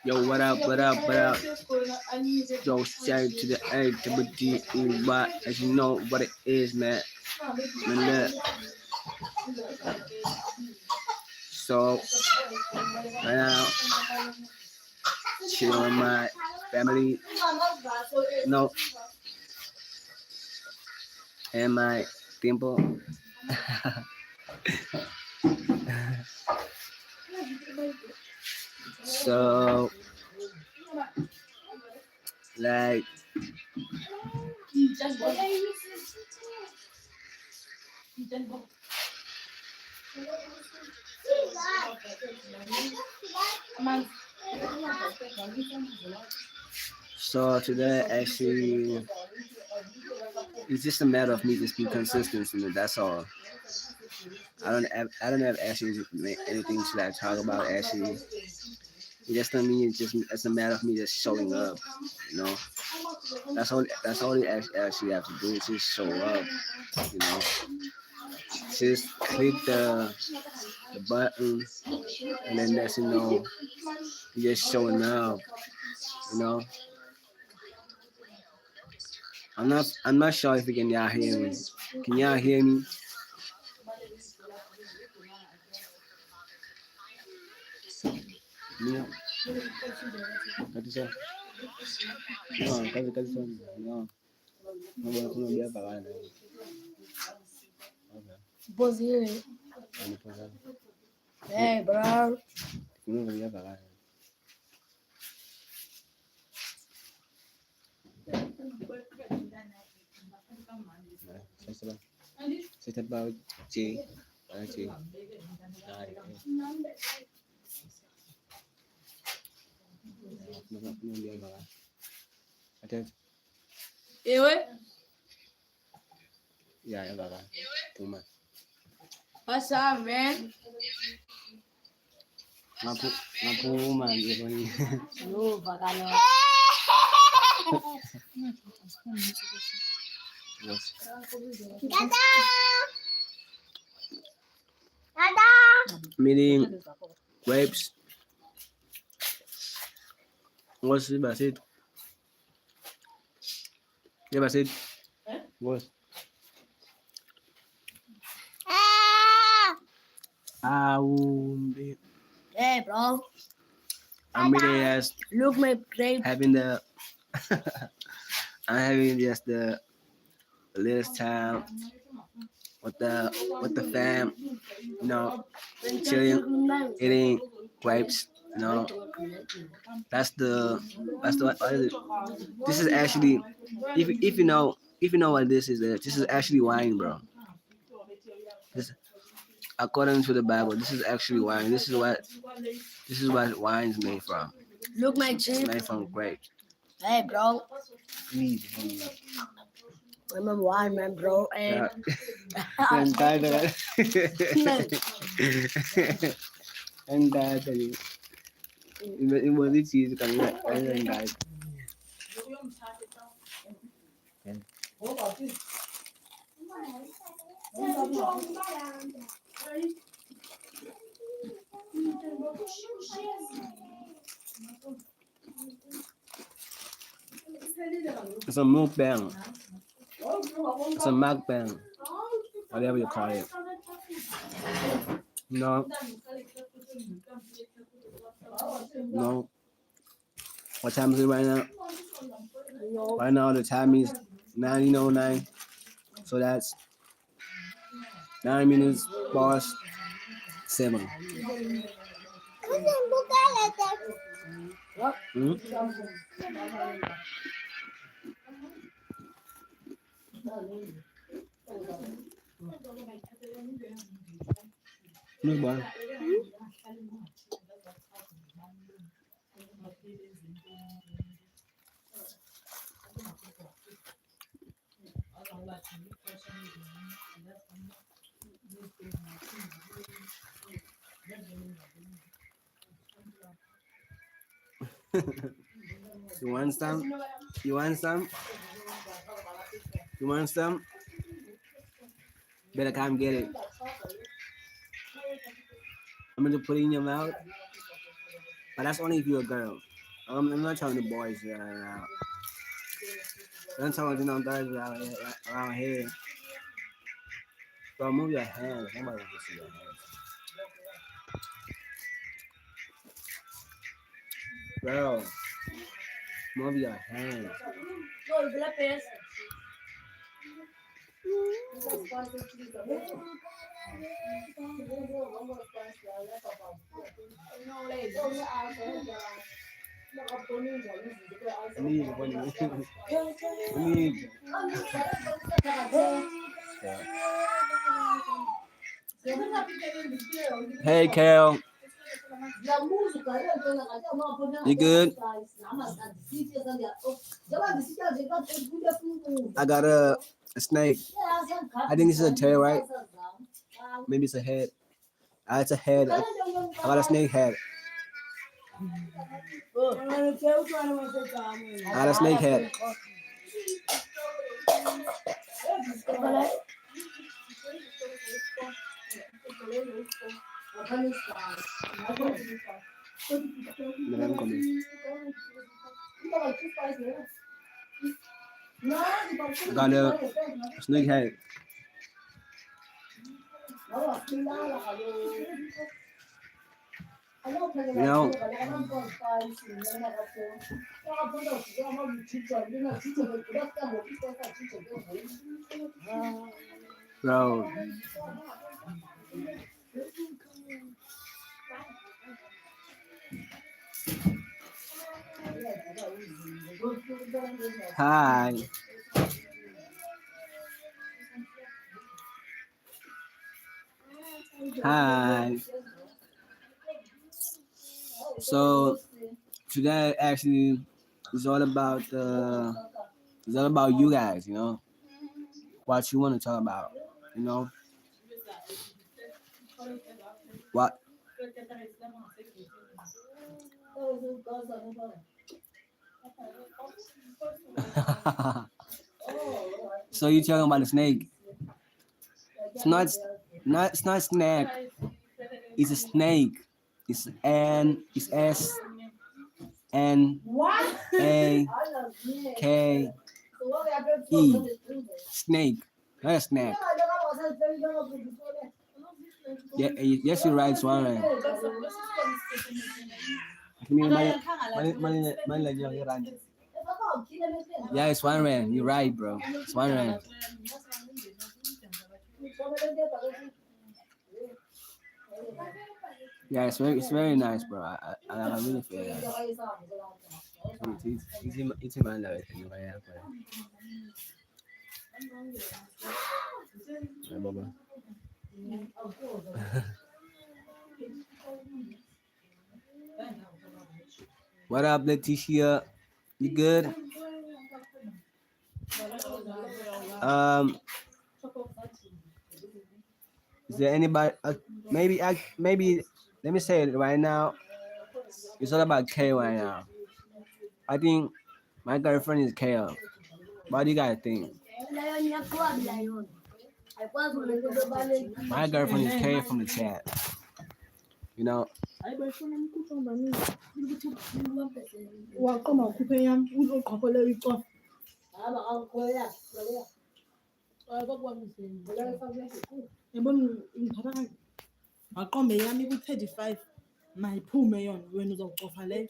Yo, what up, what up, what up? Yo, shout to the A to the D E Y, as you know what it is, man. Man, look. So, right now, chilling with my family, no, and my temple. So, like, so today actually, it's just a matter of me just being consistent, and that's all. I don't have actually anything to like talk about actually. It just to me, it's a matter of me just showing up. You know, that's all you actually have to do is just show up. You know, just click the button, and then that's you're just showing up. You know, I'm not sure if you can y'all hear me. Can y'all hear me? No. Kati sa. No, kati sa. No. Ano biya pa kana. Okay. Boss here. Ano pa sa? Hey, bro. Ano biya pa kana. Sa ba J? J. Ano biya pa kana. Ate. Ewe? Ya, ya ba. Tuma. What's up, man? Ngapu man ito ni. No, bacano. Meaning grapes. What's it about it? Yeah, about it. What? Hey, bro. I'm really just Look my grape. having the I'm having just the latest time with the fam, you know, chilling, eating grapes, you know. That's the what is it? This is actually if you know what this is actually wine, bro. This according to the Bible, this is actually wine. This is what wine's made from. Look my It's grape. made from grapes. Hey, bro. Please. I'm a wine man, bro. Hey. And that it was it cheese coming and that. It's a mukbang. It's a mukbang. Whatever you call it. No. No. What time is it right now? Right now the time is 9:09. So that's 9 minutes past 7. Hmm? No, boy. You want some? You want some? You want some? Better come get it. I'm gonna put it in your mouth, but that's only if you're a girl. I'm not talking to boys right now. I'm talking to no guys around here. Bro, move your hands. Nobody wants to see your hands. Bro, move your hands. I need you. I need you. Hey, Cal. You good? I got a snake. I think this is a tail, right? Maybe it's a head. It's a head. I got a snake head. I got a snake head. I got a snake head. You know, bro. Hi. Hi. So today actually is all about it's all about you guys. You know what you want to talk about. You know what. So you talking about the snake? It's not. It's not snake. It's a snake. It's It's SNAKE. Snake. Not a snack. Yeah, yes, you're right, Swan. Yeah, it's one rand. You're right, bro. It's one rand. Yeah, it's very nice, bro. I really feel that. It's in my life. What up, Leticia? You good? Um, is there anybody? Maybe. Let me say it right now. It's all about K right now. I think my girlfriend is Kale. What do you guys think? My girlfriend is K from the chat. You know. Waqombe yami ku-35 mayiphume yona wena uzocofa le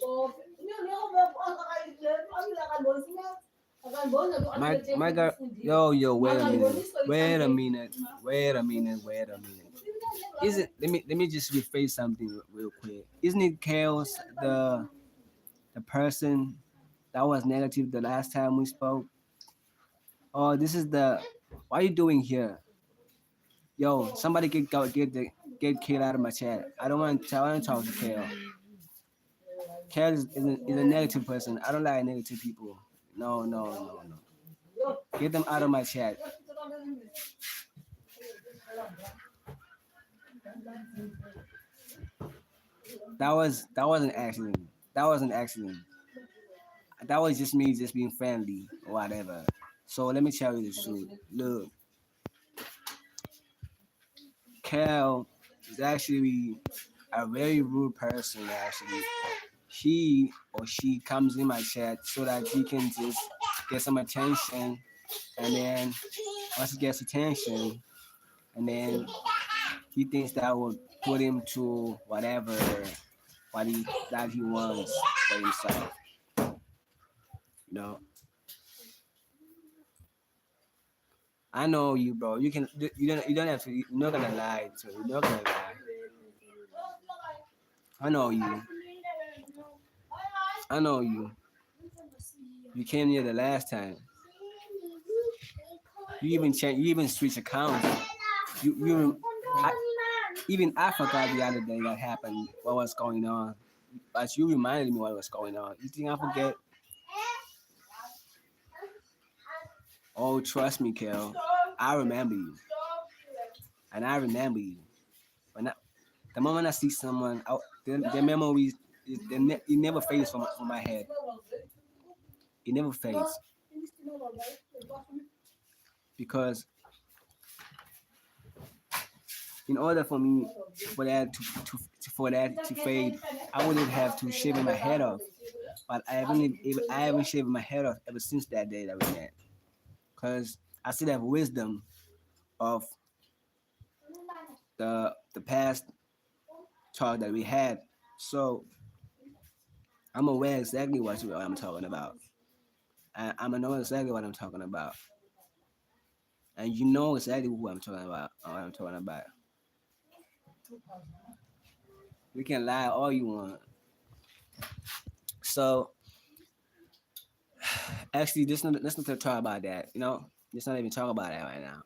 My girl, yo, wait a minute, wait a minute. Isn't let me just rephrase something real quick. Isn't it Chaos the person that was negative the last time we spoke? Oh, this is the what are you doing here? Yo, somebody get Kale out of my chat. I want to talk to Kale. Kale is a negative person. I don't like negative people. No. Get them out of my chat. That was an accident. That was an accident. That was just me just being friendly or whatever. So let me tell you the truth. Look, Cal is actually a very rude person actually. He or she comes in my chat so that he can just get some attention, and then once he gets attention, and then he thinks that will put him to whatever what he that he wants for himself. You know, I know you, bro. You don't have to. You're not gonna lie. So you're not gonna lie. I know you. I know you. You came here the last time. You even changed. You even switched accounts. You even I forgot the other day that happened. What was going on? But you reminded me what was going on. You think I forget? Oh, trust me, Kel. I remember you, and I remember you. When the moment I see someone, the memories, it never fades from my head. It never fades because in order for me for that for that to fade, I wouldn't have to shave my head off. But I haven't shaved my head off ever since that day that we met. Cause I still have wisdom of the past talk that we had. So I'm aware exactly what I'm talking about. I'm know exactly what I'm talking about, and you know exactly who I'm talking about. What I'm talking about. We can lie all you want. So actually, let's not talk about that. Let's not even talk about that right now.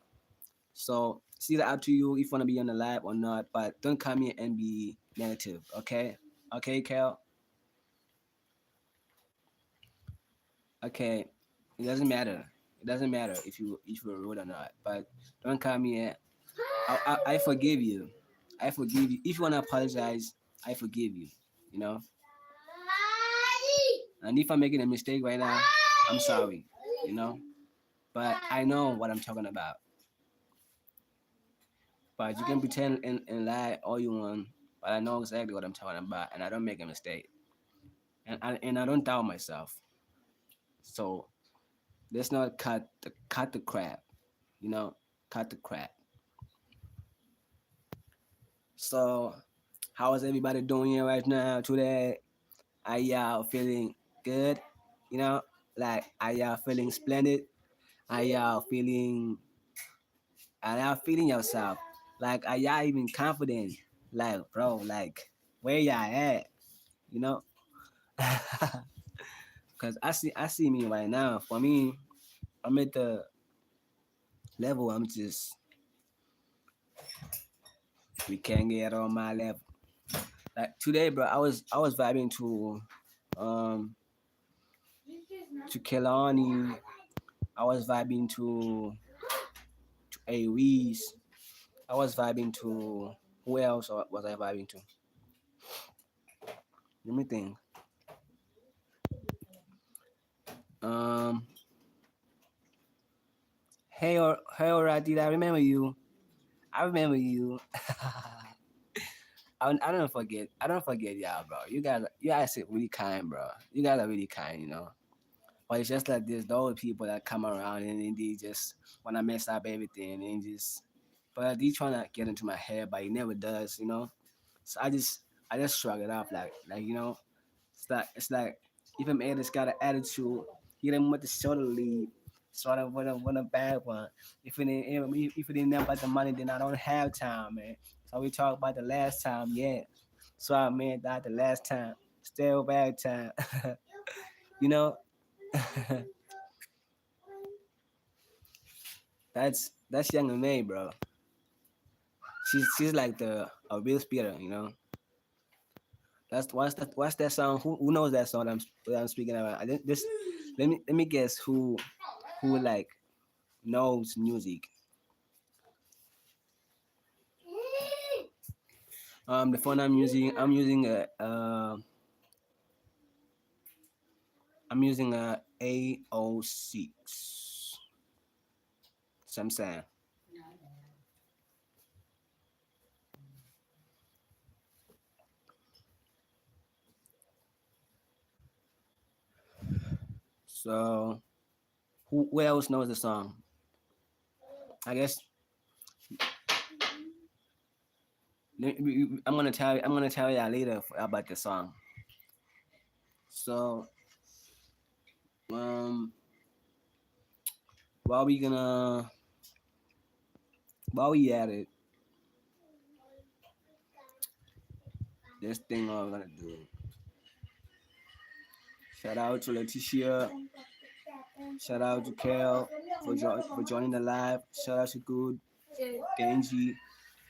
So it's either up to you if you want to be on the live or not, but don't come here and be negative, okay? Okay, Cal? Okay. It doesn't matter. It doesn't matter if you're rude or not, but don't come here. I forgive you. I forgive you. If you want to apologize, I forgive you, you know? And if I'm making a mistake right now, I'm sorry, you know? But I know what I'm talking about. But you can pretend and lie all you want, but I know exactly what I'm talking about, and I don't make a mistake, and I don't doubt myself. So let's not cut the crap, you know, cut the crap. So how is everybody doing here right now today? Are y'all feeling good? You know, like are y'all feeling splendid? Are y'all feeling? Are y'all feeling yourself? Like are y'all even confident? Like bro, like where y'all at? You know. Cause I see me right now. For me, I'm at the level. I'm just we can't get on my level. Like today, bro, I was vibing um to Kelani. I was vibing to Aries. I was vibing to who else was I vibing to? Let me think. Um, hey, Radid, I remember you. I remember you. I don't forget. I don't forget y'all, bro. You guys are really kind, bro. You guys are really kind, you know. But it's just like this, those people that come around and then they just wanna mess up everything and just. But they trying to get into my head, but it never does, you know. So I just shrug it off, like. It's like if a man has got an attitude, he didn't want the show to leave. Sort of with a bad one. If it ain't about the money, then I don't have time, man. So we talk about the last time, yeah. So I man died the last time. Still bad time. you know? that's young May, bro. She's like a real spirit, you know. That's what's that song? Who knows that song I'm speaking about? Let me guess who like knows music. The phone I'm using a A06 Samsung. So who else knows the song? I guess I'm gonna tell you later about the song. So um, while we gonna while we at it, this thing I'm gonna do. Shout out to Leticia. Shout out to Kel for joining the live. Shout out to Good Genji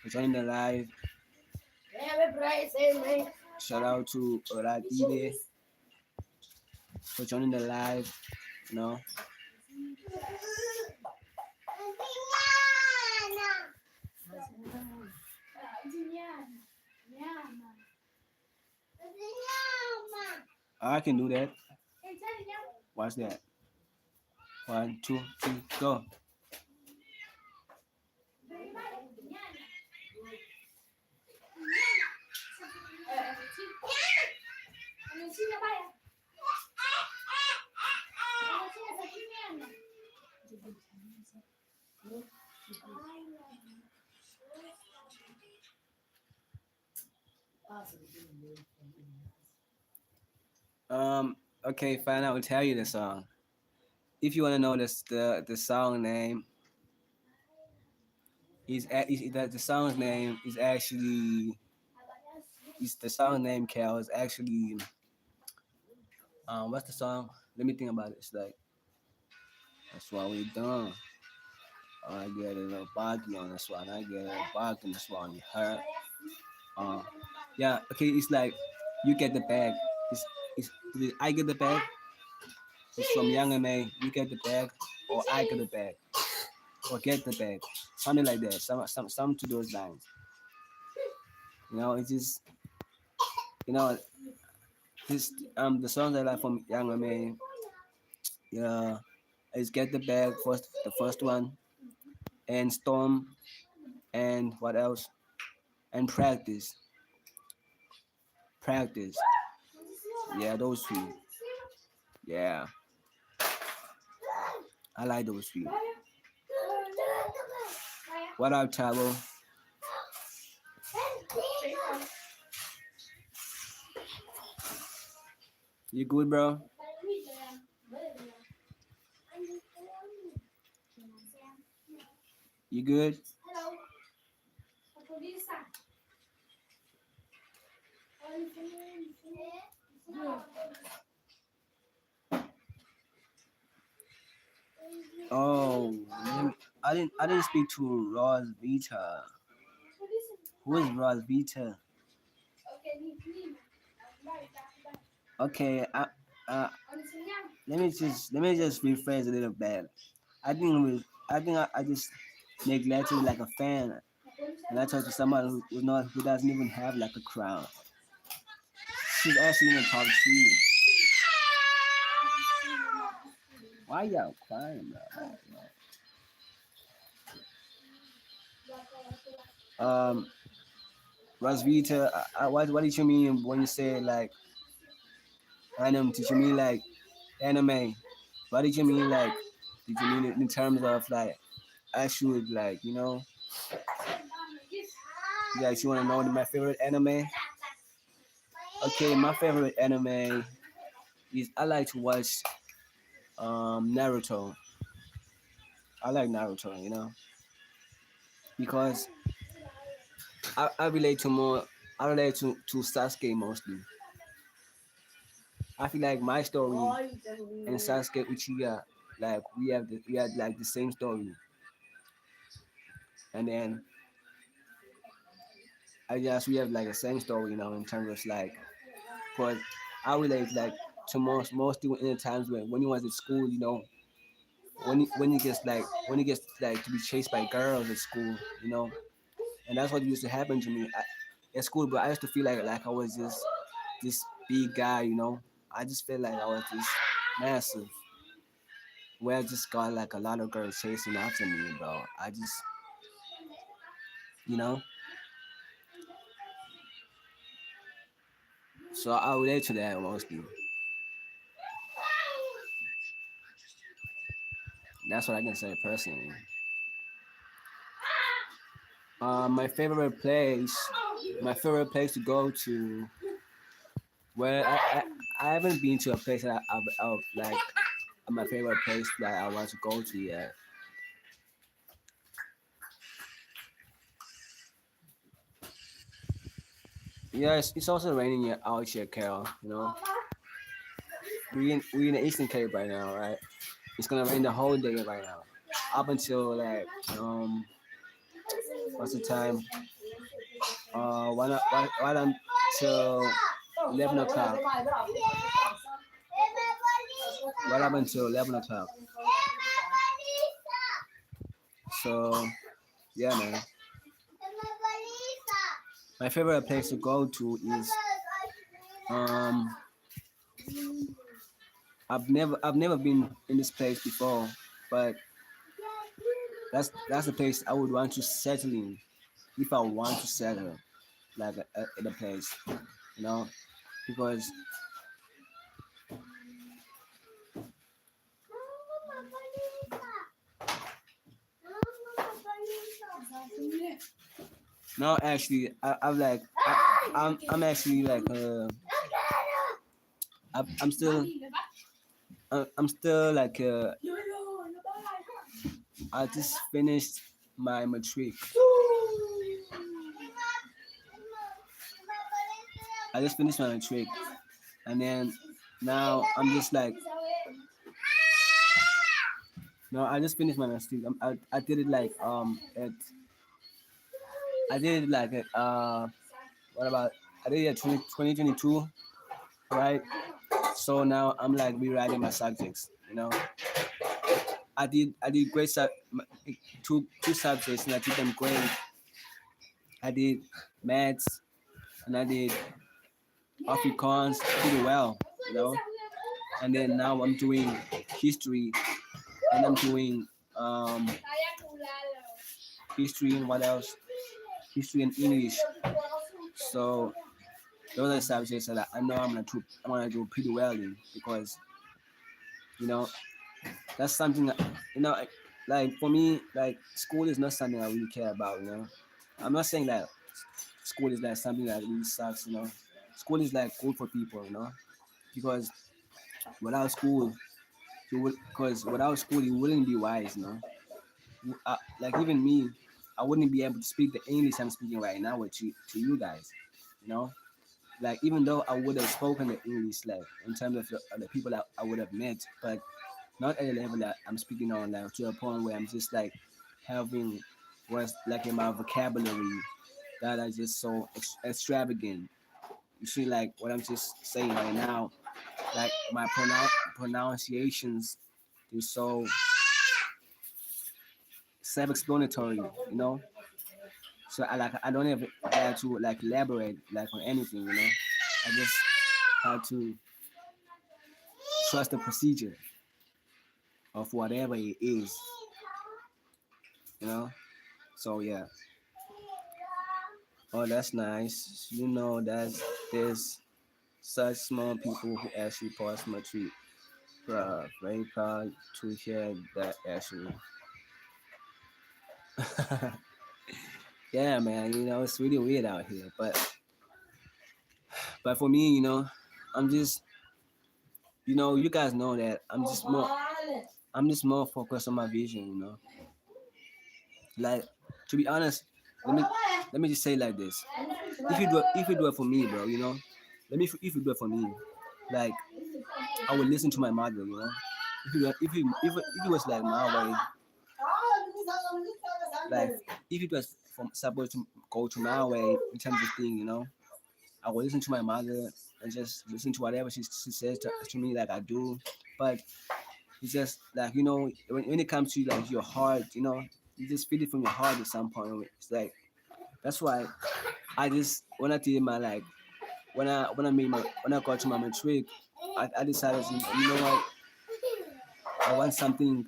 for joining the live. Shout out to Oratide for joining the live. You know. I can do that. Watch that. 1, 2, 3, go. Okay, fine. I will tell you the song. If you wanna know the song name, the song's name is actually is the song name Cal is actually what's the song? Let me think about it. It's like that's why we done. I get a little boggy on this one. I get a bog on this one. You heard? Uh, yeah. Okay. It's like you get the bag. It's I get the bag. It's from Young and May. You get the bag, or I get the bag, or get the bag. Something like that. Some to those lines. You know, it's just you know this the songs I like from Young and May. Yeah, is get the bag first. The first one and Storm and what else? And practice. Yeah, those three. Yeah, I like those three. What up, Chavo? You good, bro? You good? Oh, I didn't speak to Ross Vita. Who is Ross Vita? Okay, uh, let me just rephrase a little bit. I think I just neglected like a fan, and I talked to someone who doesn't even have like a crown. She's actually in the top three. Why y'all crying, bro? Rosvita, what did you mean when you say like anime? Did you mean like anime? What did you mean like? Did you mean it in terms of like actually like like you want to know my favorite anime? Okay, my favorite anime is I like to watch Naruto. I like Naruto, because I relate to more. I relate to Sasuke mostly. I feel like my story and Sasuke Uchiha, like we had like the same story, and then I guess we have like the same story, in terms of like, cause I relate like to most in the times when he was at school, when he gets like to be chased by girls at school, and that's what used to happen to me at school. But I used to feel like I was just this big guy, I just felt like I was this massive. Where I just got like a lot of girls chasing after me, bro. I just, you know. So I relate to that mostly. That's what I can say personally. My favorite place to go to. Well, I haven't been to a place that I like my favorite place that I want to go to yet. Yeah, it's also raining out here, Carol. You know, we in the Eastern Cape right now, right? It's gonna rain the whole day right now, up until like what's the time? One until 11 o'clock. Right up until 11 o'clock. So yeah, man. My favorite place to go to is um I've never been in this place before, but that's the place I would want to settle in if I want to settle like in a place, you know, because no, actually I'm actually like I'm still I'm still like I just finished my matric. I just finished my matric, and then now I'm just like no, I just finished my matric. I did it like at I did it like at what about I did it at 2022, right? So now I'm like rewriting my subjects. You know, I did great two subjects and I did them great. I did maths and I did Afrikaans pretty well. You know, and then now I'm doing history and I'm doing history and what else? History and English. So those are the subjects that I know I'm gonna do pretty well in because you know that's something that you know like for me like school is not something I really care about. You know, I'm not saying that school is like something that really sucks. You know, school is like good for people. You know, because without school without school you wouldn't be wise. You know, like even me, I wouldn't be able to speak the English I'm speaking right now with you to you guys. You know, like even though I would have spoken the English like in terms of the people that I would have met, but not at the level that I'm speaking on like to a point where I'm just like having words like in my vocabulary that are just so extravagant. You see like what I'm just saying right now, like my pronunciations is so self-explanatory, you know. So I don't even have to like elaborate like on anything, you know. I just have to trust the procedure of whatever it is, you know. So yeah. Oh, that's nice. You know that there's such small people who actually pass my treat. Very proud to hear that actually. Yeah, man. You know it's really weird out here, but for me, you know, I'm just you know you guys know that I'm just more focused on my vision. You know, like to be honest, let me let me just say it like this. If you do it for me, bro, you know, if you do it for me, like I would listen to my mother, you know. If it was like my way, like if it was from supposed to go to my way in terms of thing, you know, I would listen to my mother and just listen to whatever she says to me, like I do. But it's just like you know, when it comes to like your heart, you know, you just feel it from your heart at some point. It's like that's why I just when I did my like when I got to my matric, I decided you know what I want something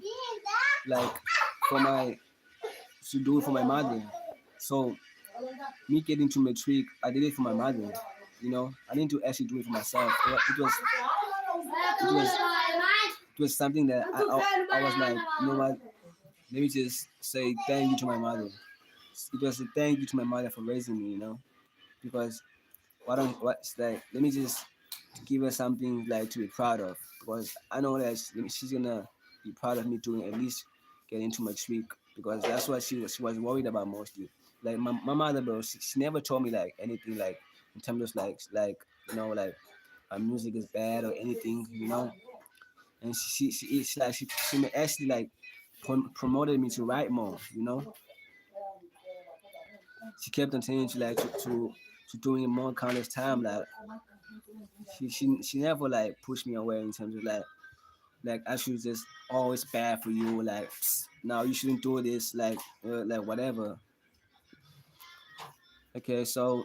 like for my to do it for my mother. So me getting to matric, I did it for my mother. You know, I didn't actually do it for myself. It was was something that I was like, you know what? Let me just say thank you to my mother. It was a thank you to my mother for raising me, because what's like, let me just give her something like to be proud of, because I know that she's gonna be proud of me to at least get into my streak, because that's what she was worried about mostly. Like my mother, bro, she never told me like anything like in terms of like like my music is bad or anything, and she actually like promoted me to write more, she kept on telling to like to doing more countless time, like she never like pushed me away in terms of like I should just always bad for you, like no, you shouldn't do this, like whatever. Okay, so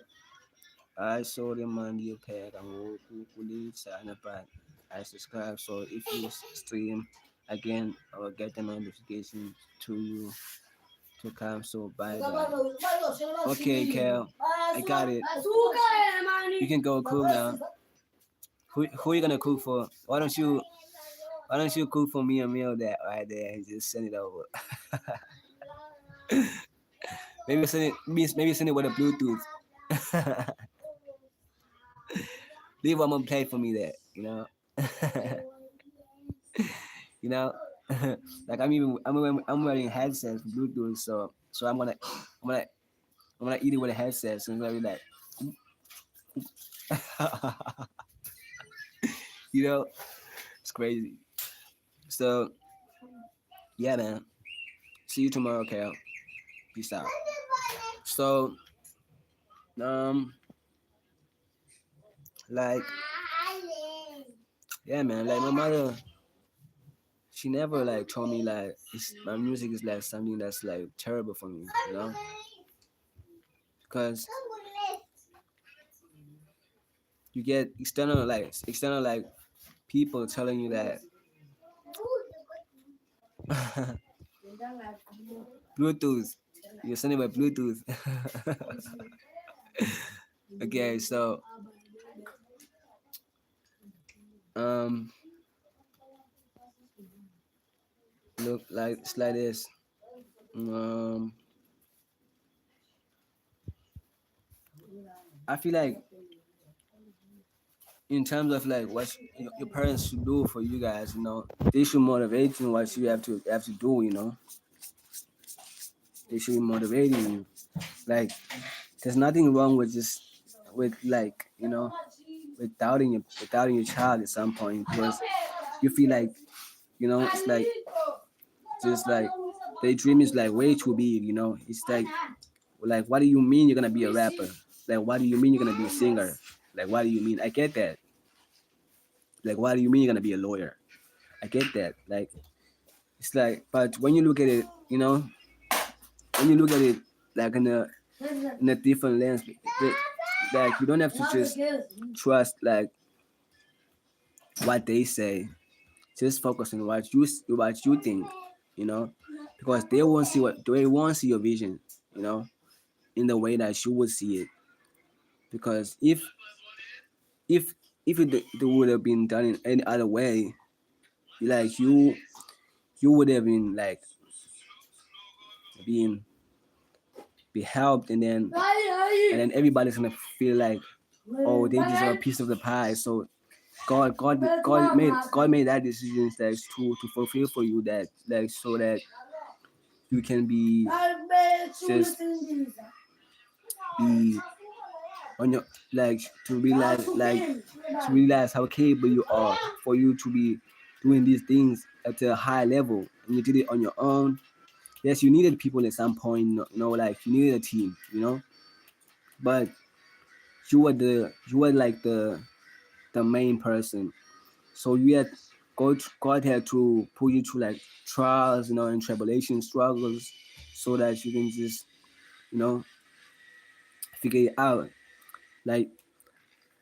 I saw them on your page and we sign up and I subscribe, so if you stream again I will get the notification to you to come, so bye bye. Okay, Kel, I got it. You can go cook now. Who you gonna cook for? Why don't you cook for me a meal that right there and just send it over? Maybe send it with a Bluetooth. Leave one more play for me there, you know. Like I'm wearing headsets for Bluetooth, so I'm gonna I'm gonna eat it with a headset, so it's gonna be like, you know, it's crazy. So yeah, man. See you tomorrow, Cal. Peace out. So um, like yeah, man. Like my mother, she never like told me like my music is like something that's like terrible for me, because you get external people telling you that Bluetooth, you're sending by Bluetooth. Okay, so um, look like it's like this. Um, I feel like in terms of like what your parents should do for you guys, they should motivate you in what you have to do, they should be motivating you. Like there's nothing wrong with just with like with doubting your child at some point, because you feel like it's like just like their dream is like way too big, it's like what do you mean you're gonna be a rapper, like what do you mean you're gonna be a singer, like what do you mean, I get that, like what do you mean you're gonna be a lawyer, I get that, like it's like, but when you look at it, when you look at it like in a different lens, like you don't have to just trust like what they say, just focus on what you think, you know, because they won't see your vision, in the way that you would see it. Because if it would have been done in any other way, like you would have been like being be helped, and then everybody's gonna feel like, oh, they deserve a piece of the pie. So God made that decision that to fulfill for you, that like so that you can just be on your, like, to realize how capable you are, for you to be doing these things at a high level, and you did it on your own. Yes, you needed people at some point, like you needed a team, but you were like the main person. So you had God had to put you through like trials, and tribulations, struggles, so that you can just, you know, figure it out. Like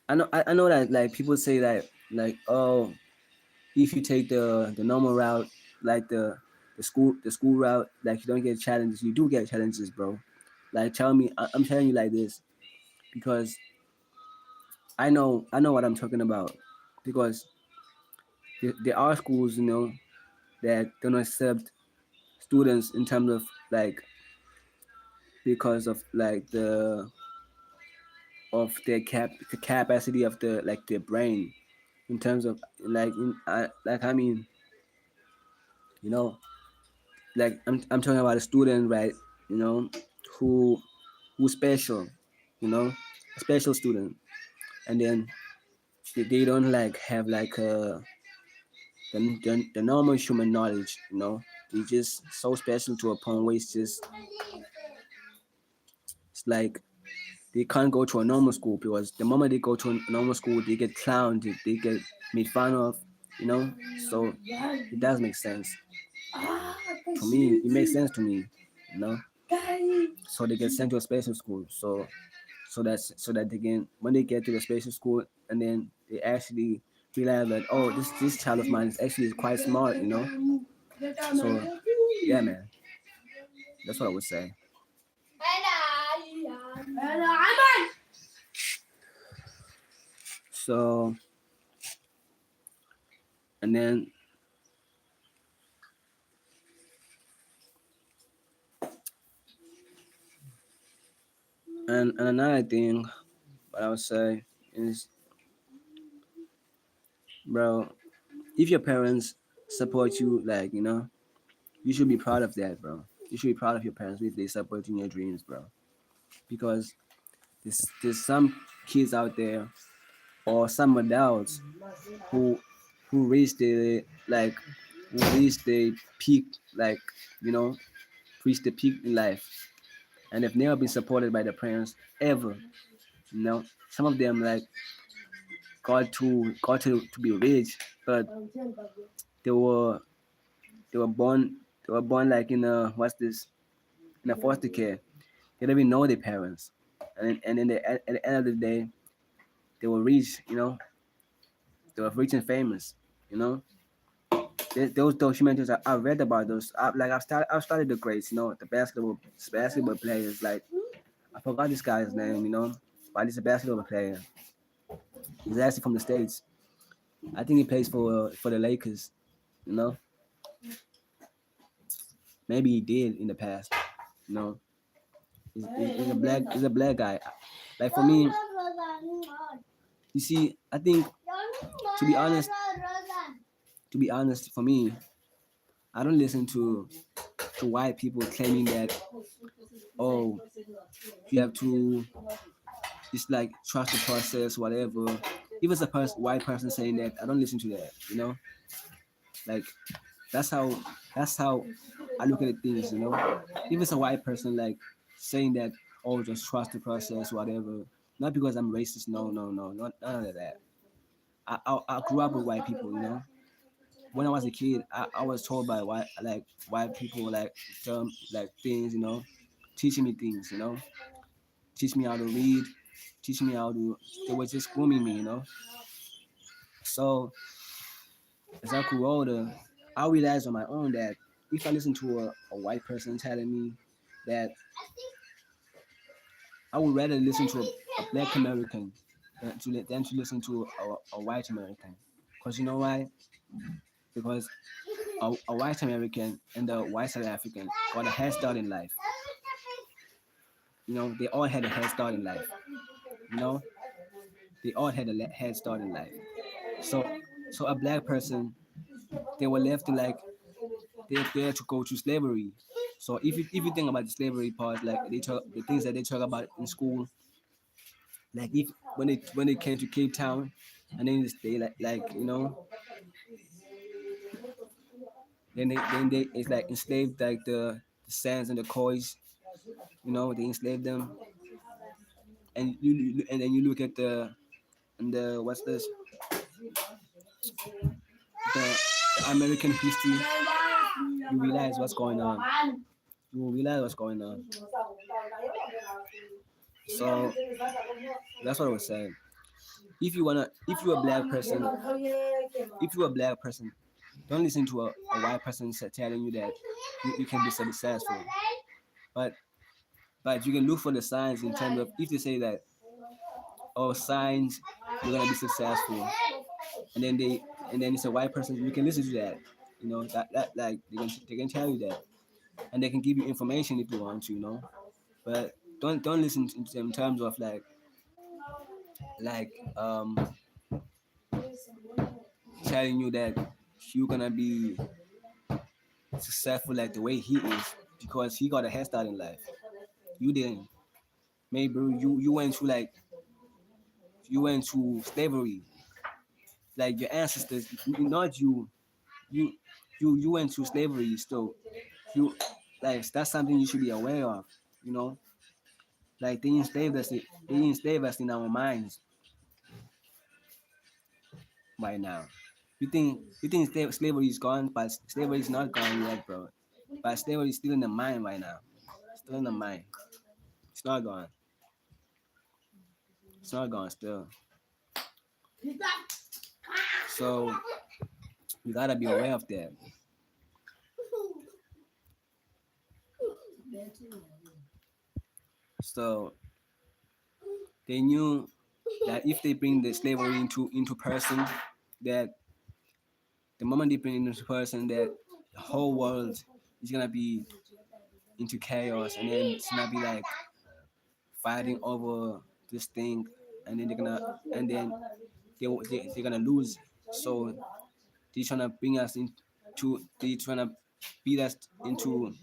I know that like people say that like, oh, if you take the normal route, like the school route, like you don't get challenges. You do get challenges, bro. Like tell me, I'm telling you like this because I know what I'm talking about, because there are schools, that don't accept students in terms of like because of like their the capacity of their brain in terms of like I mean, you know, like I'm talking about a student, right? You know, who who's special, a special student, and then they don't like have like the normal human knowledge, they just so special to a point where it's like they can't go to a normal school because the moment they go to a normal school they get clowned, they get made fun of, you know. So it does make sense to me. It makes sense to me, you know. So they get sent to a special school. So that they can, when they get to the special school, and then they actually realize that, oh, this child of mine is actually quite smart, you know. So yeah, man, that's what I would say. So and then and another thing, what I would say is, bro, if your parents support you, like, you should be proud of that, bro. You should be proud of your parents if they support you in your dreams, bro. Because there's some kids out there, or some adults who reach the like who reach the peak, like, you know reach the peak in life, and they've never been supported by their parents ever. Some of them like got to be rich, but they were they were born like in a, what's this, in a foster care. They don't even know their parents, and then at the end of the day, they were rich. They were rich and famous. You know, those documentaries I read about those. I've studied the greats. The basketball players. Like, I forgot this guy's name. But he's a basketball player. He's actually from the States. I think he plays for the Lakers. You know, maybe he did in the past. You know, he's a black guy. Like, for me, you see, I think, to be honest, for me, I don't listen to white people claiming that, oh, you have to, it's like, trust the process, whatever. If it's a white person saying that, I don't listen to that. Like, that's how I look at things. If it's a white person like saying that, oh, just trust the process, whatever. Not because I'm racist. No, no, no, not none of that. I grew up with white people. When I was a kid, I was told by white people, like, like things, teaching me things, teach me how to read, teach me how to. They were just grooming me. So as I grew older, I realized on my own that if I listen to a white person telling me that, I would rather listen to a black American than to listen to a white American. Because you know why? Because a white American and the white South African got a head start in life. They all had a head start in life. You know, they all had a head start in life. So, a black person, they were left to, like, they're there to go to slavery. So if you think about the slavery part, like, the things that they talk about in school, like, if when they came to Cape Town, and then they then they it's like enslaved, like, the sands and the coins. They enslaved them, and then you look at the what's this, the American history. You realize what's going on. You will realize what's going on. So that's what I was saying. If you're a black person, don't listen to a white person telling you that you can be successful. But you can look for the signs in terms of, if they say that, oh, signs, you're gonna be successful, and then and then it's a white person, you can listen to that. You know that like they can tell you that, and they can give you information if you want to. You know, but don't listen to them in terms of like telling you that you're gonna be successful like the way he is because he got a head start in life. You didn't. Maybe you went through you went to slavery, like your ancestors, not you. You you went through slavery, so you like that's something you should be aware of. You know, like they enslaved us in our minds right now. You think slavery is gone, but slavery is not gone yet, bro. But slavery is still in the mind right now. Still in the mind. It's not gone. It's not gone still. So you gotta be aware of that. So they knew that if they bring the slavery into person, that the moment they bring it into person, that the whole world is gonna be into chaos, and then it's gonna be like fighting over this thing, and then they're gonna lose. So they're trying to bring us into they trying to beat us into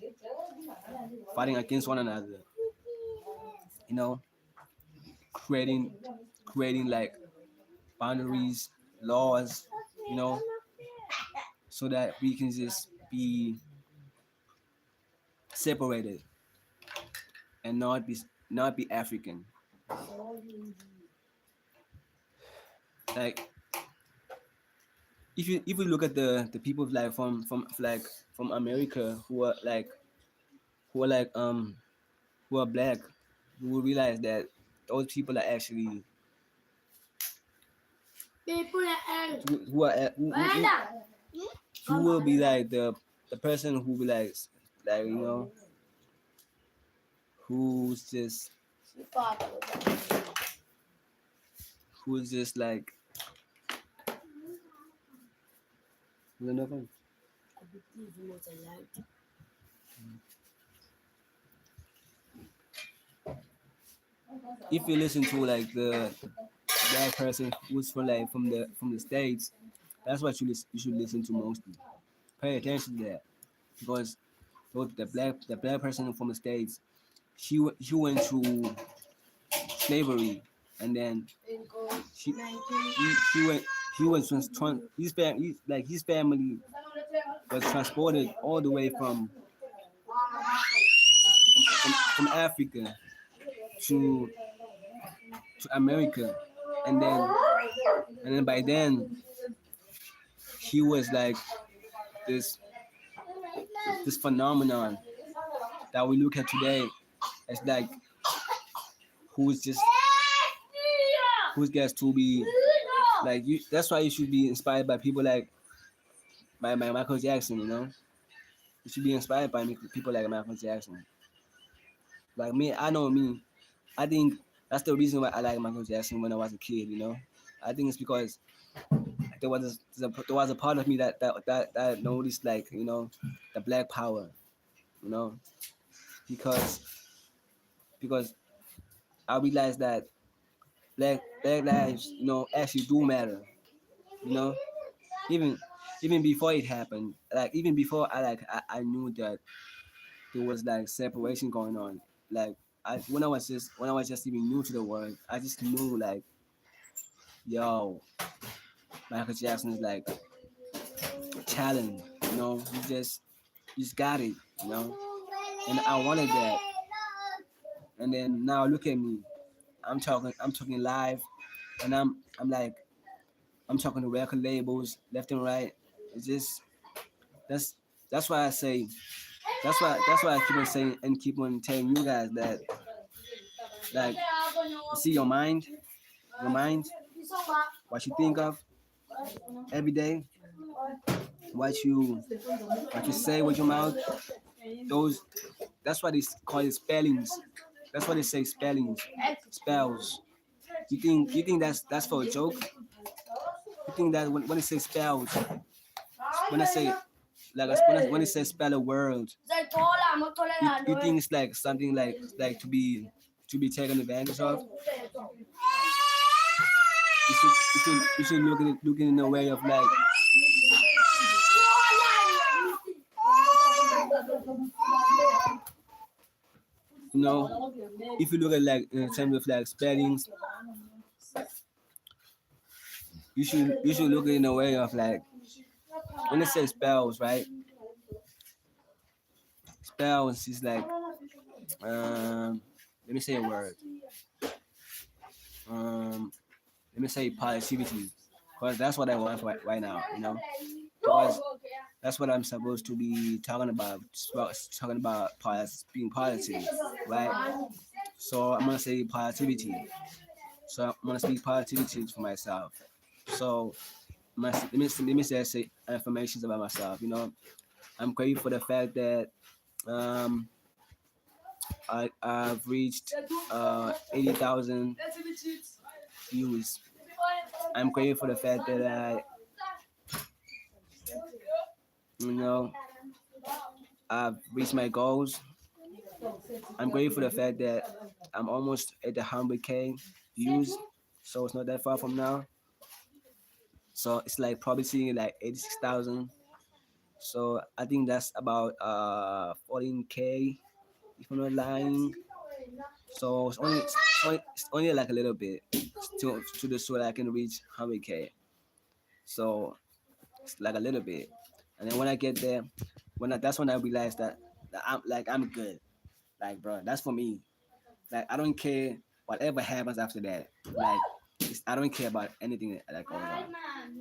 fighting against one another. You know, creating creating like boundaries, laws. You know, so that we can just be separated and not be African. Like if you look at the people like from America who are who are black, you will realize that those people are actually who will be like the person who be like who's just who's just like if you listen to like the black person who's from the states, that's what you should listen to mostly. Pay attention to that because the black person from the states, she went through slavery, and then she he went he was his family was transported all the way from Africa to to America, and then by then he was like this this phenomenon that we look at today as like who's just who gets to be like you. That's why you should be inspired by people like by Michael Jackson. You know, you should be inspired by people like Michael Jackson. Like me, I know me. I think that's the reason why I like Michael Jackson when I was a kid. You know, I think it's because there was a part of me that noticed like the black power. You know, because because I realized that black lives actually do matter. You know, even even before it happened, like even before I knew that there was like separation going on. Like when I was just even new to the world, I just knew like, yo, Michael Jackson is like talent. You just got it. And I wanted that. And then now look at me. I'm talking live, and I'm like I'm talking to record labels left and right. It's just that's that's why I say that's why I keep on saying and keep on telling you guys that like you see your mind, what you think of every day, what you say with your mouth. Those that's why they call it spellings. That's why they say spellings, spells. You think that's for a joke? You think that when it says spells, when I say when it says spell a word, you think it's like something like to be taken advantage of. You should look in a way of like, you know, if you look at like in terms of like spellings, you should look in a way of like when it says spells, right? Spells is like let me say a word. Um Let me say positivity, because that's what I want right now, you know. Because that's what I'm supposed to be talking about. Talking about being positive, right? So I'm gonna say positivity. So I'm gonna speak positivity for myself. So let me say affirmations about myself. You know, I'm grateful for the fact that um I've reached 80,000 views. I'm grateful for the fact that you know I've reached my goals. I'm grateful for the fact that I'm almost at the 100K views, so it's not that far from now. So it's like probably seeing like 86,000. So I think that's about 14K if I'm not lying. So it's only like a little bit to the so that I can reach 100K. So it's like a little bit, and then when I get there, that's when I realize that I'm good. Like bro, that's for me. Like I don't care whatever happens after that. Like I don't care about anything that goes on.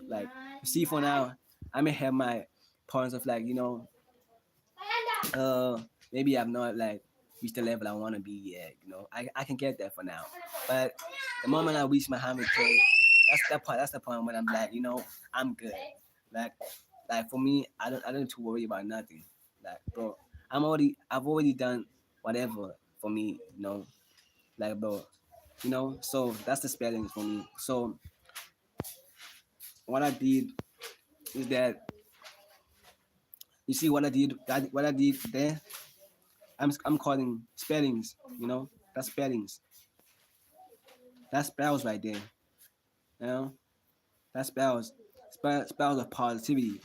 Like you see, for now, I may have my points of like uh maybe I've not like reached the level I want to be yet. You know, I can get there for now. But the moment I reach my 100K, that's that part. That's the point when I'm like, I'm good. Like for me, I don't need to worry about nothing. Like bro, I've already done whatever for me. Like bro, so that's the spelling for me. So what I did is that you see what I did there. I'm calling spellings. That's spellings. That spells right there. You know, that spells of positivity.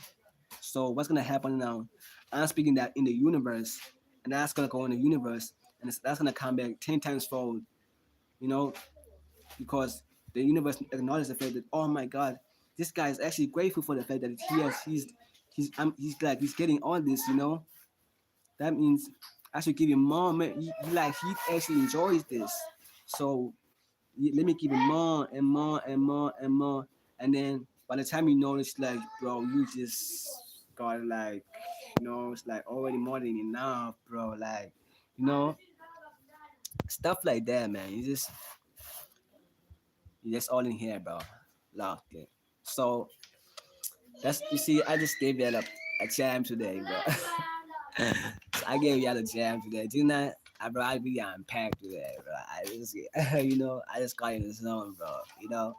So what's gonna happen now? I'm speaking that in the universe, and that's gonna go in the universe, and that's gonna come back 10 times fold. You know, because the universe acknowledges the fact that, oh my God, this guy is actually grateful for the fact that he's getting all this. That means I should give him more. He actually enjoys this. So let me give him more and more and more and more. And then by the time you notice, like, bro, you just got like, it's like already more than enough, bro. Like, you know, stuff like that, man. You just all in here, bro. Locked in. So you see, I just gave y'all a jam today, bro. So I gave y'all a jam today. Didn't I? Bro, I really unpacked today, bro. I just, I just got in the zone, bro.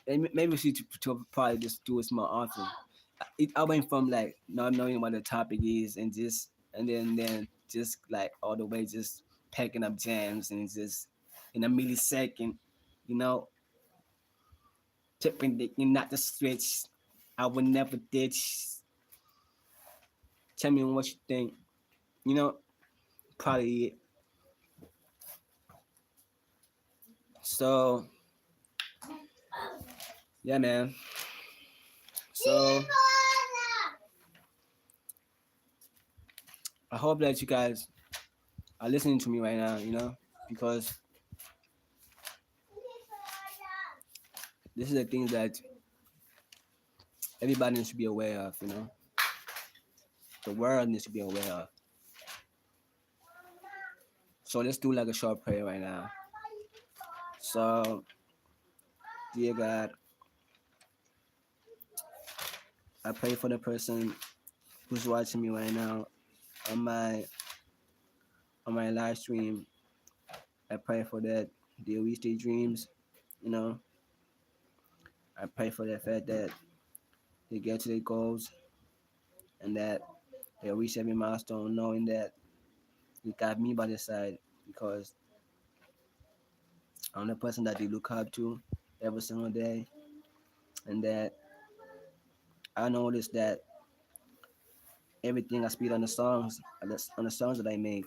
Maybe we should to probably just do it more often. I went from like not knowing what the topic is and then just like all the way just packing up jams and just in a millisecond, you know, tipping not the switch. I would never ditch. Tell me what you think. Probably it. So yeah, man. So I hope that you guys are listening to me right now, because this is the things that everybody needs to be aware of, the world needs to be aware of. So let's do like a short prayer right now. So, dear God, I pray for the person who's watching me right now on my live stream. I pray for that they reach their dreams, I pray for the fact that they get to their goals and that they reach every milestone knowing that they got me by their side because I'm the person that they look up to every single day, and that I noticed that everything I speak on the songs, on the songs that I make,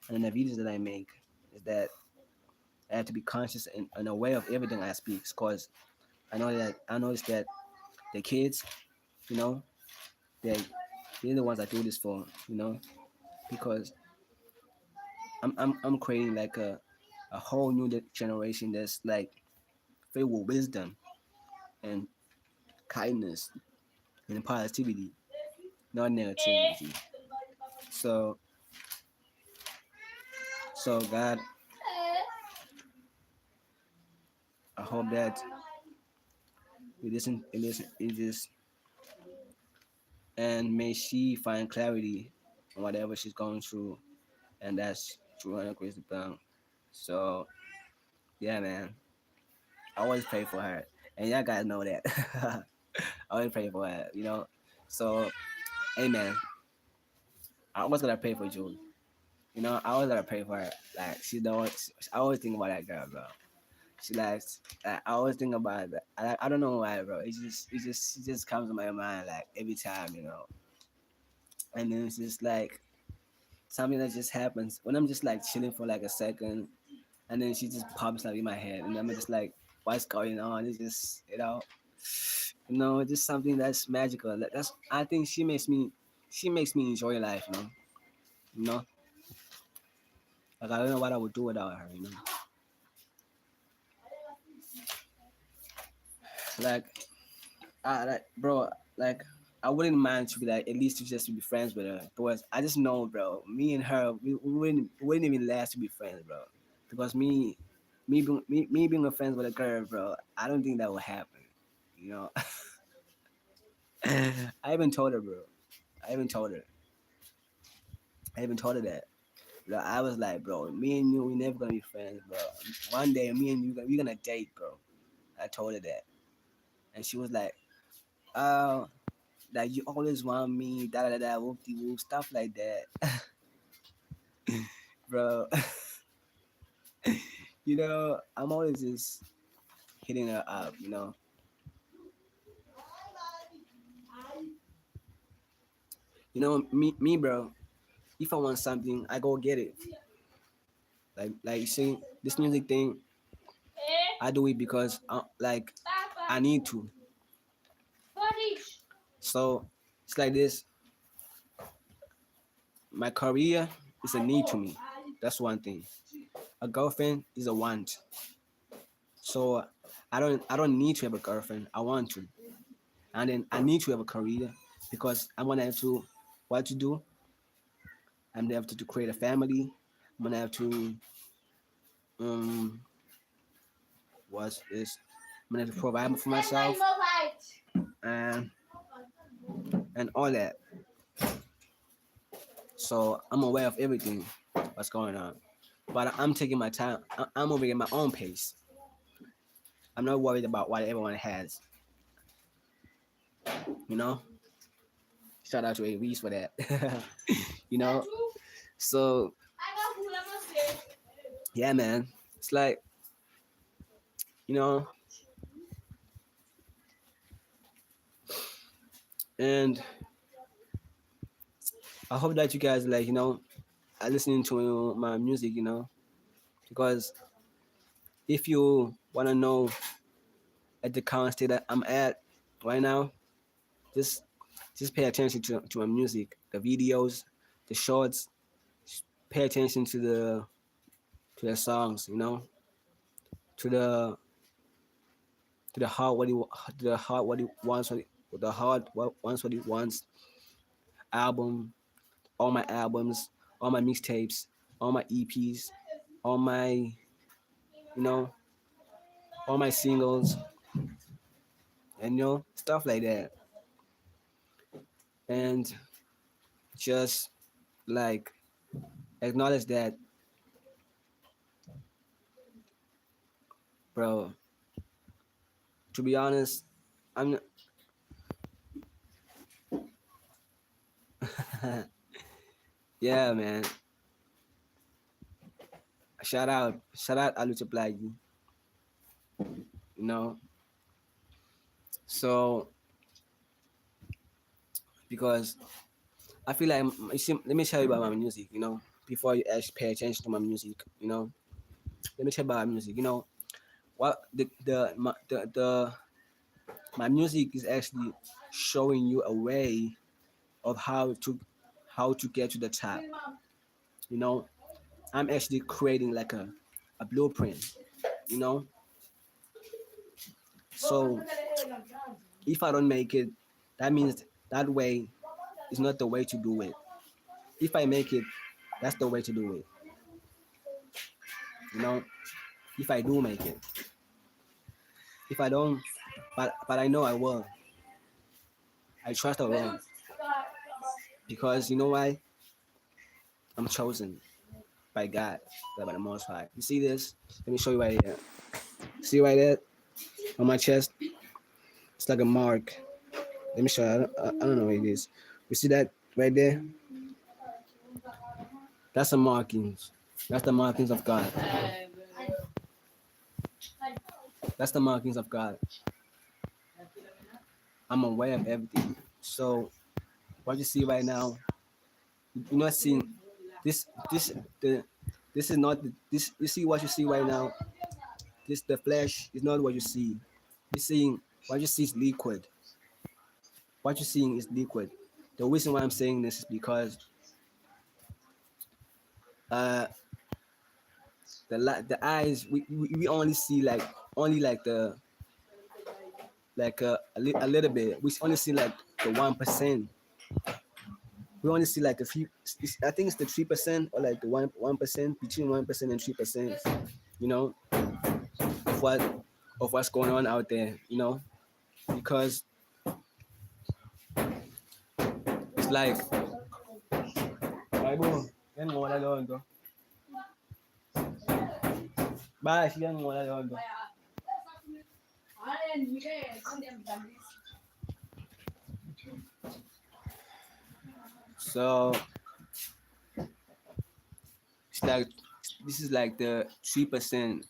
and the videos that I make, is that I have to be conscious and aware of everything I speak, because I noticed that the kids, you know, they they're the ones I do this for, because I'm creating like a whole new generation that's like filled with wisdom and kindness and positivity, not negativity. So God, I hope that you just and may she find clarity on whatever she's going through, and that's through her grace down. So yeah, man, I always pray for her, and y'all guys know that. I always pray for her. So, amen. I always gotta pray for Julie. I always gotta pray for her. Like she's the one. I always think about that girl, bro. She likes. I always think about that. I don't know why, bro. It just comes to my mind like every time. And then it's just like something that just happens when I'm just like chilling for like a second, and then she just pops up in my head, and I'm just like, what's going on? It's just just something that's magical. That's I think she makes me enjoy life. You know, like I don't know what I would do without her. Like bro, like I wouldn't mind to be like at least to just to be friends with her, because I just know, bro, me and her, we wouldn't even last to be friends, bro, because me being a friends with a girl, bro, I don't think that will happen. You know, I even told her, bro. I even told her. I even told her that. Bro, I was like, bro, me and you, we never gonna be friends, bro. One day, me and you, we gonna date, bro. I told her that, and she was like, "Oh, like you always want me, da da da, whoop de whoop, stuff like that." Bro, I'm always just hitting her up. Me, bro. If I want something, I go get it. Like you see, this music thing, I do it because like I need to. So it's like this. My career is a need to me. That's one thing. A girlfriend is a want. So I don't need to have a girlfriend. I want to. And then I need to have a career because I'm gonna have to what to do. I'm gonna have to create a family. I'm gonna have to um what's this? I'm gonna have to provide for myself and all that. So I'm aware of everything what's going on. But I'm taking my time. I'm moving at my own pace. I'm not worried about what everyone has. You know. Shout out to A Reese for that. you know. So yeah, man. It's like you know, and I hope that you guys are listening to my music. Because if you wanna know at the current state that I'm at right now, just pay attention to my music, the videos, the shorts. Pay attention to the songs, to the heart what to the heart what it wants, the heart what wants what it wants. Album, all my albums, all my mixtapes, all my EPs, all my you know, all my singles, and stuff like that, and just like acknowledge that, bro. To be honest, I'm yeah, man. Shout out Alu Chaplagi, you know. So because I feel like you see, let me tell you about my music, you know, before you actually pay attention to my music, you know. Let me tell you about my music, you know. What the my music is actually showing you a way of how to get to the top. You know, I'm actually creating like a blueprint. You know, so if I don't make it, that means that way is not the way to do it. If I make it, that's the way to do it. You know, if I do make it, if I don't, but I know I will. I trust I will because you know why? I'm chosen by God, by the Most High. You see this? Let me show you right here. See right there on my chest? It's like a mark. Let me show you. I don't know what it is. You see that right there? That's the markings. That's the markings of God. That's the markings of God. I'm aware of everything. So what you see right now, you're not seeing this. The this is not this. You see what you see right now. This the flesh is not what you see. You're seeing what you see is liquid. What you're seeing is liquid. The reason why I'm saying this is because uh the eyes we only see like only like the like a little bit. We only see like the 1%. We only see like the few. I think it's the 3% or like the 1%, between 1% and 3%. You know, of what of what's going on out there. You know, because it's like. Bible, yan mo wala doon to. Ba, yan mo wala doon to. So it's like this is like the 3%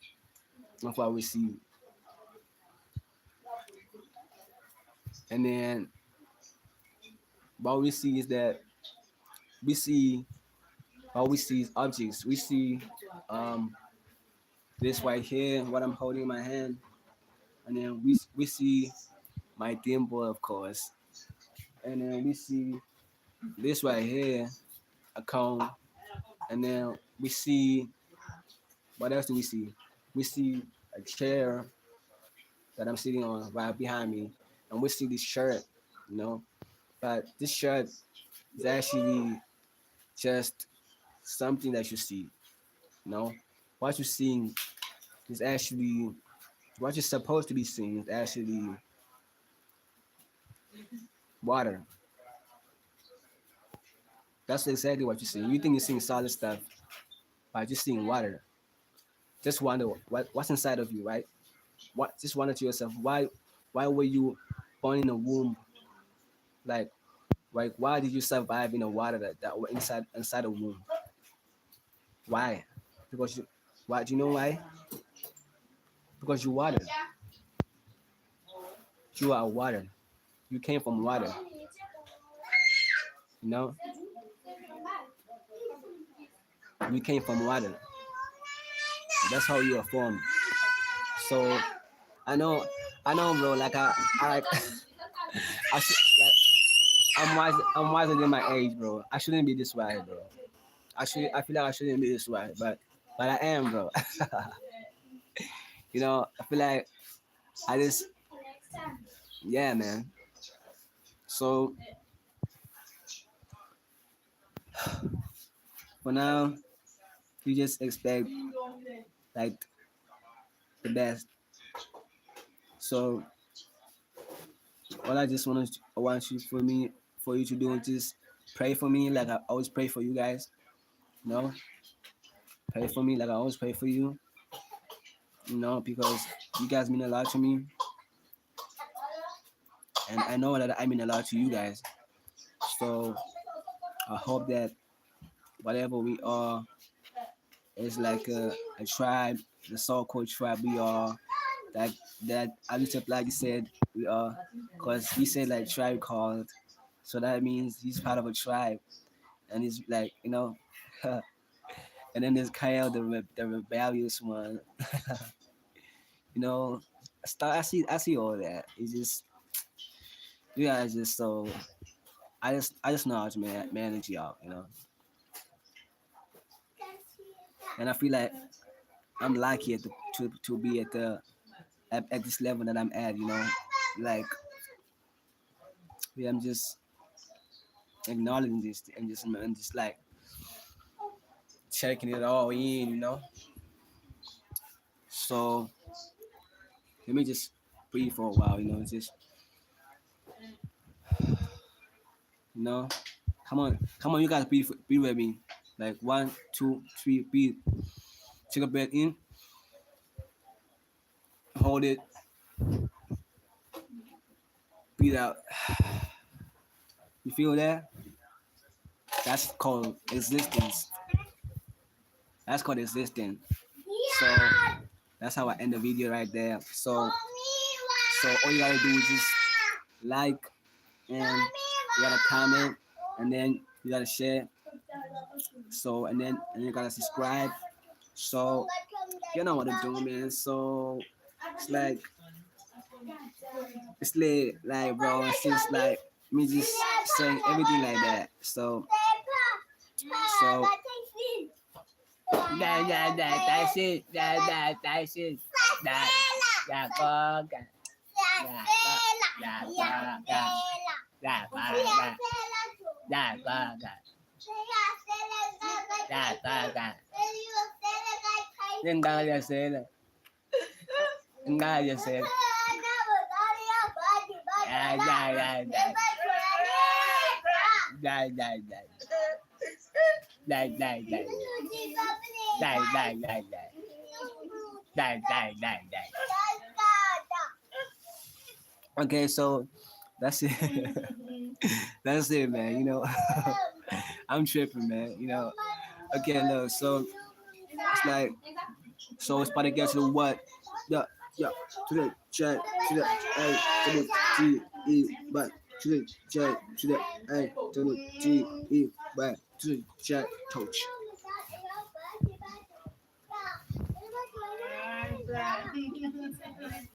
of what we see, and then what we see is that we see what we see is objects. We see um this right here, what I'm holding in my hand, and then we see my dimple, of course, and then we see this right here, a cone, and then we see what else do we see? We see a chair that I'm sitting on right behind me, and we see this shirt, you know. But this shirt is actually just something that you see, you know. What you're seeing is actually what you're supposed to be seeing is actually water. That's exactly what you're seeing. You think you're seeing solid stuff, but you're seeing water. Just wonder what's inside of you, right? What just wonder to yourself, why were you born in a womb? Like why did you survive in a water that were inside a womb? Why? Because you why do you know why? Because you water. You are water. You came from water. You know? You came from water. That's how you are formed. So I know I know bro, like I like I should like I'm wiser than my age, bro. I shouldn't be this way, bro. I feel like I shouldn't be this way, but I am, bro. You know, I feel like I just yeah, man. So for now, you just expect like the best. So all I just want you for you to do is just pray for me like I always pray for you guys. You know, pray for me like I always pray for you. You know, because you guys mean a lot to me. and I know that I mean a lot to you guys. So I hope that whatever we are is like a tribe, the so-called tribe we are. That that Alicia Black said we are, cause he said like tribe called, so that means he's part of a tribe, and he's like and then there's Kyle, the rebellious one. You know, I see all that. It's just you guys just so I just know how to manage y'all, and I feel like I'm lucky to be at this level that I'm at, like yeah, I'm just acknowledging this and just like checking it all in. So let me just breathe for a while, just you know, come on, you guys breathe with me, like 1, 2, 3, breathe, take a breath in, hold it, breathe out. You feel that? That's called existence. That's called existence. So that's how I end the video right there. So all you gotta do is just like, and you gotta comment, and then you gotta share. So and you gotta subscribe. So you know what to do, man. So it's like it's like bro, it's just like me just saying everything like that. So that's it. That's it. That con that that that enggak ya sela enggak ya sela die. Okay, so that's it. That's it, man. I'm tripping, man. Okay, look. So it's like, so it's about to get to the what? Yeah, yeah. To the check, to the A, to the G, E, but to the J, to the A, to the G, E, but to the J, touch.